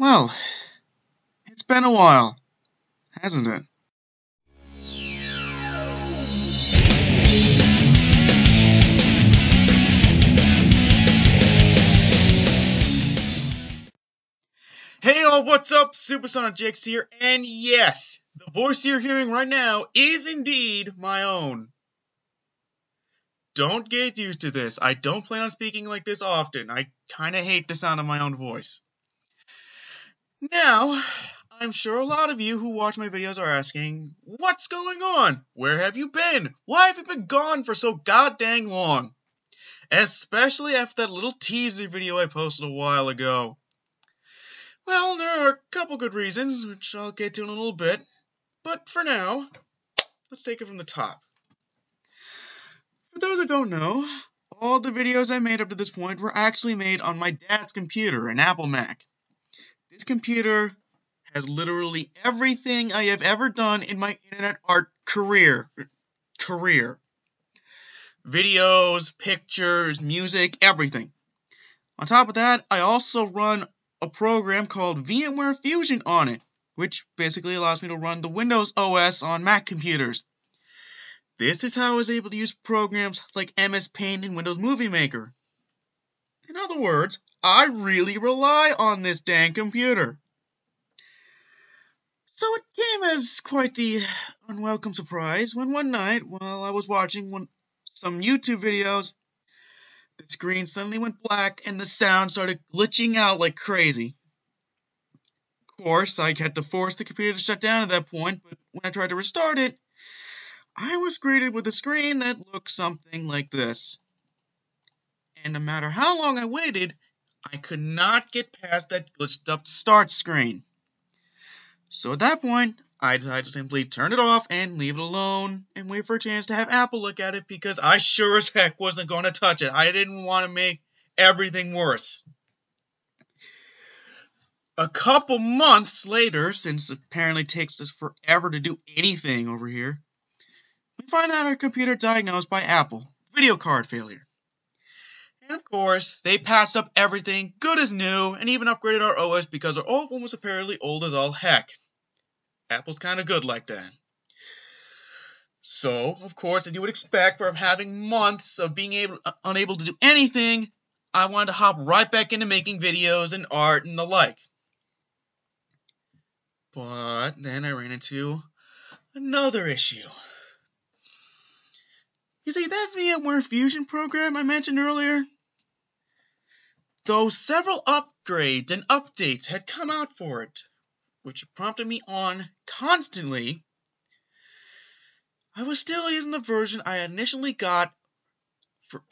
Well, it's been a while, hasn't it? Hey all, what's up? SuperSonicGX here, and yes, the voice you're hearing right now is indeed my own. Don't get used to this. I don't plan on speaking like this often. I kinda hate the sound of my own voice. Now, I'm sure a lot of you who watch my videos are asking, what's going on? Where have you been? Why have you been gone for so goddamn long? Especially after that little teaser video I posted a while ago. Well, there are a couple good reasons, which I'll get to in a little bit. But for now, let's take it from the top. For those that don't know, all the videos I made up to this point were actually made on my dad's computer, an Apple Mac. This computer has literally everything I have ever done in my internet art career. Videos, pictures, music, everything. On top of that, I also run a program called VMware Fusion on it, which basically allows me to run the Windows OS on Mac computers. This is how I was able to use programs like MS Paint and Windows Movie Maker. In other words, I really rely on this dang computer. So it came as quite the unwelcome surprise when one night, while I was watching some YouTube videos, the screen suddenly went black and the sound started glitching out like crazy. Of course, I had to force the computer to shut down at that point, but when I tried to restart it, I was greeted with a screen that looked something like this. And no matter how long I waited, I could not get past that glitched up start screen. So at that point, I decided to simply turn it off and leave it alone and wait for a chance to have Apple look at it because I sure as heck wasn't going to touch it. I didn't want to make everything worse. A couple months later, since it apparently takes us forever to do anything over here, we find out our computer diagnosed by Apple, video card failure. And of course, they patched up everything good as new and even upgraded our OS because our old one was apparently old as all heck. Apple's kind of good like that. So, of course, as you would expect from having months of being unable to do anything, I wanted to hop right back into making videos and art and the like. But then I ran into another issue. You see, that VMware Fusion program I mentioned earlier, though several upgrades and updates had come out for it, which prompted me on constantly, I was still using the version I initially got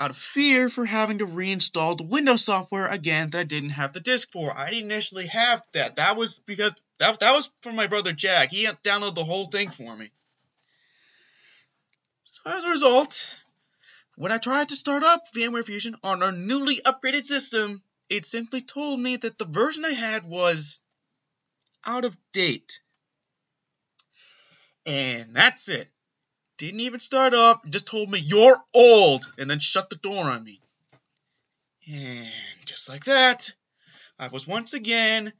out of fear for having to reinstall the Windows software again that I didn't have the disk for. I didn't initially have that. That was because that was from my brother Jack. He downloaded the whole thing for me. So as a result, when I tried to start up VMware Fusion on our newly upgraded system, it simply told me that the version I had was out of date. And that's it. Didn't even start up, just told me, you're old, and then shut the door on me. And just like that, I once again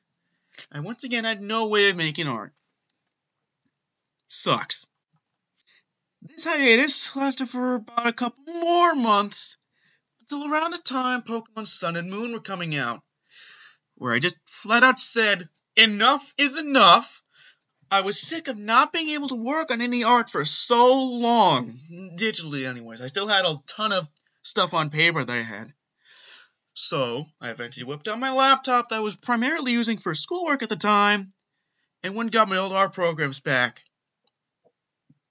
had no way of making art. Sucks. This hiatus lasted for about a couple more months, until around the time Pokemon Sun and Moon were coming out, where I just flat out said, enough is enough. I was sick of not being able to work on any art for so long, digitally anyways. I still had a ton of stuff on paper that I had. So, I eventually whipped out my laptop that I was primarily using for schoolwork at the time, and went and got my old art programs back.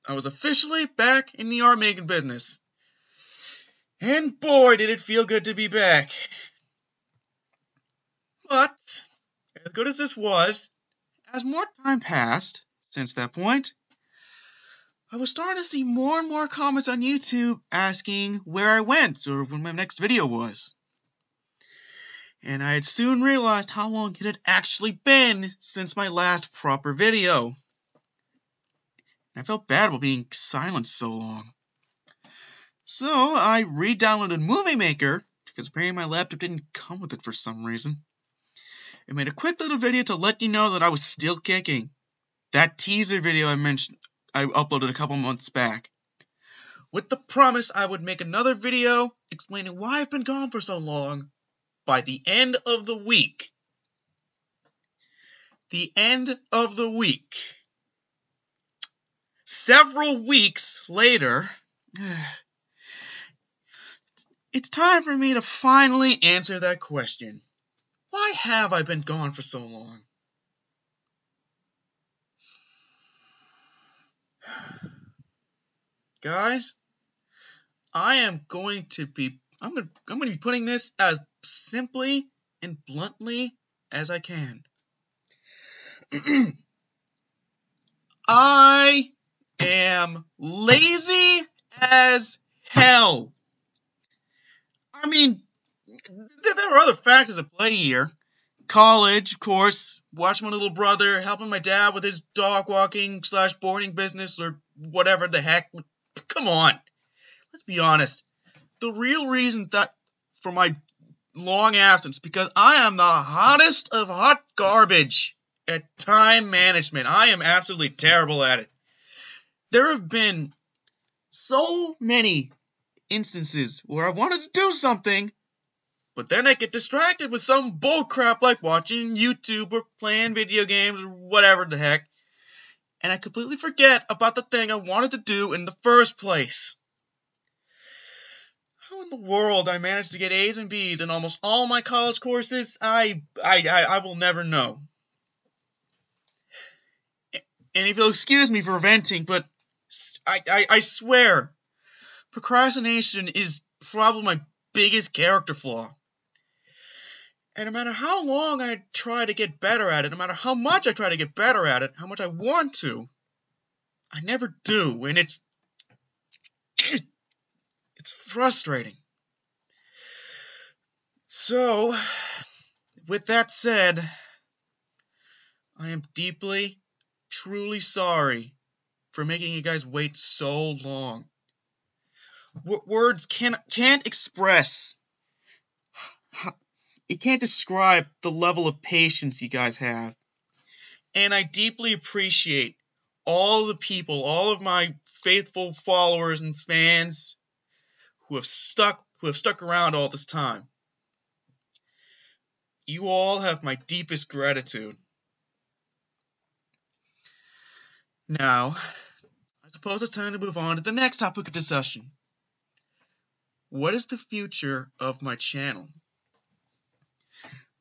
I was officially back in the art making business. And boy, did it feel good to be back. But, as good as this was, as more time passed since that point, I was starting to see more and more comments on YouTube asking where I went or when my next video was. And I had soon realized how long it had actually been since my last proper video. And I felt bad about being silent so long. So I re-downloaded Movie Maker, because apparently my laptop didn't come with it for some reason. and made a quick little video to let you know that I was still kicking. That teaser video I mentioned I uploaded a couple months back, with the promise I would make another video explaining why I've been gone for so long by the end of the week. The end of the week. Several weeks later, it's time for me to finally answer that question. Why have I been gone for so long? Guys, I'm going to be putting this as simply and bluntly as I can. I am lazy as hell. I mean, there are other factors at play here. College, of course, watching my little brother, helping my dad with his dog walking / boarding business or whatever the heck. Come on. Let's be honest. The real reason that for my long absence, because I am the hottest of hot garbage at time management. I am absolutely terrible at it. There have been so many instances where I wanted to do something, but then I get distracted with some bullcrap like watching YouTube or playing video games or whatever the heck, and I completely forget about the thing I wanted to do in the first place. How in the world I managed to get A's and B's in almost all my college courses, I will never know. And if you'll excuse me for venting, but I swear, procrastination is probably my biggest character flaw. And no matter how long I try to get better at it, no matter how much I try to get better at it, how much I want to, I never do, and it's frustrating. So, with that said, I am deeply, truly sorry for making you guys wait so long. Words can't express. It can't describe the level of patience you guys have. And I deeply appreciate all the people, all of my faithful followers and fans who have stuck around all this time. You all have my deepest gratitude. Now, I suppose it's time to move on to the next topic of discussion. What is the future of my channel?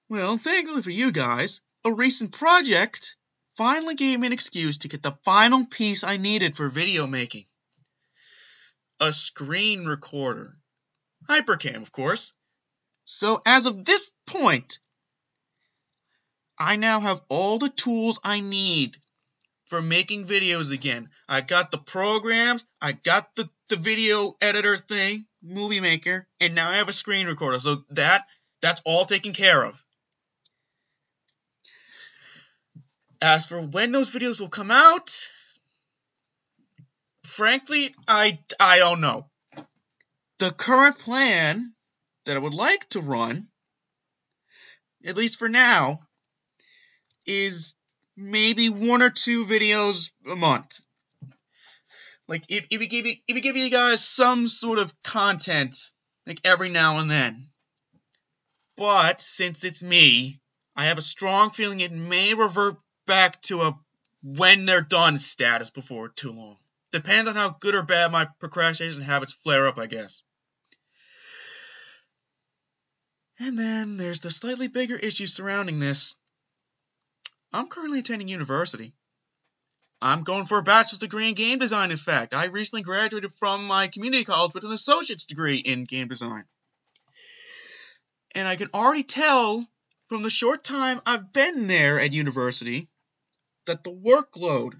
Well, thankfully for you guys, a recent project finally gave me an excuse to get the final piece I needed for video making. A screen recorder. Hypercam, of course. So as of this point, I now have all the tools I need for making videos again. I got the programs, I got the video editor thing, Movie Maker, and now I have a screen recorder. So that's all taken care of. As for when those videos will come out, frankly, I don't know. The current plan that I would like to run, at least for now, is maybe 1 or 2 videos a month. Like, if we give you guys some sort of content, like every now and then. But, since it's me, I have a strong feeling it may revert back to a when they're done status before too long. Depends on how good or bad my procrastination habits flare up, I guess. And then there's the slightly bigger issue surrounding this. I'm currently attending university. I'm going for a bachelor's degree in game design, in fact. I recently graduated from my community college with an associate's degree in game design. And I can already tell from the short time I've been there at university that the workload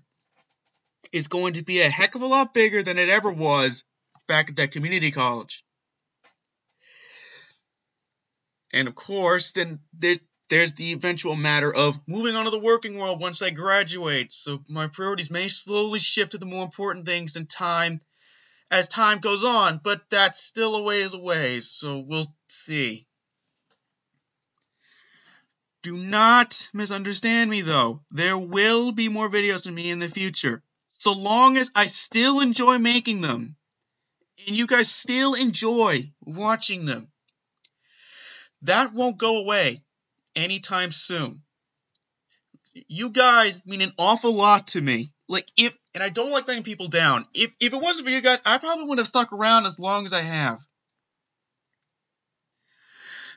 is going to be a heck of a lot bigger than it ever was back at that community college. And of course, then there's the eventual matter of moving on to the working world once I graduate. So my priorities may slowly shift to the more important things in time as time goes on, but that's still a ways away, so we'll see. Do not misunderstand me, though. There will be more videos from me in the future, so long as I still enjoy making them, and you guys still enjoy watching them. That won't go away anytime soon. You guys mean an awful lot to me. And I don't like letting people down. If it wasn't for you guys, I probably wouldn't have stuck around as long as I have.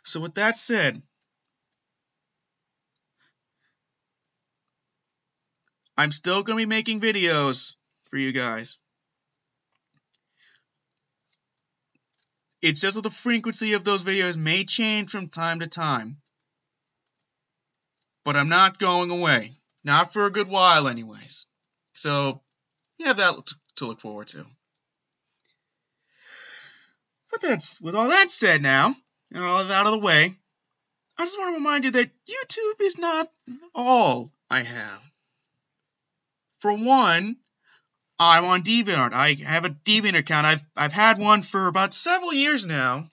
So with that said, I'm still going to be making videos for you guys. It's just that the frequency of those videos may change from time to time. But I'm not going away. Not for a good while anyways. So, you have that to look forward to. But with all that said now, and all of that out of the way, I just want to remind you that YouTube is not all I have. For one, I'm on DeviantArt. I have a Deviant account. I've had one for about several years now.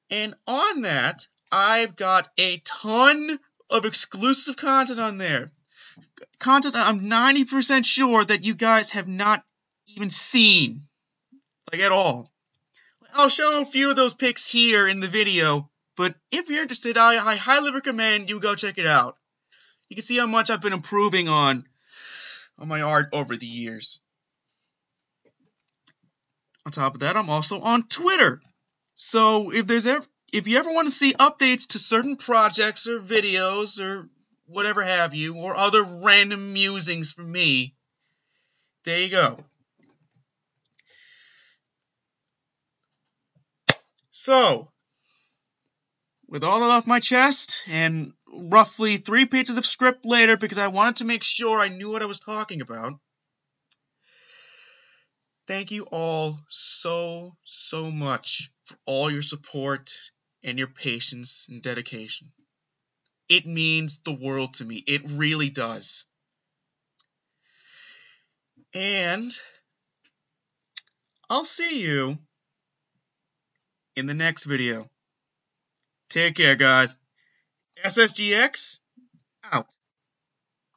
And on that, I've got a ton of exclusive content on there. Content I'm 90% sure that you guys have not even seen. At all. I'll show a few of those pics here in the video, but if you're interested, I highly recommend you go check it out. You can see how much I've been improving on my art over the years. On top of that, I'm also on Twitter. So if you ever want to see updates to certain projects or videos or whatever have you, or other random musings from me, there you go. So, with all that off my chest, and roughly 3 pages of script later because I wanted to make sure I knew what I was talking about, thank you all so much for all your support and your patience and dedication. It means the world to me. It really does. And I'll see you in the next video. Take care, guys. SSGX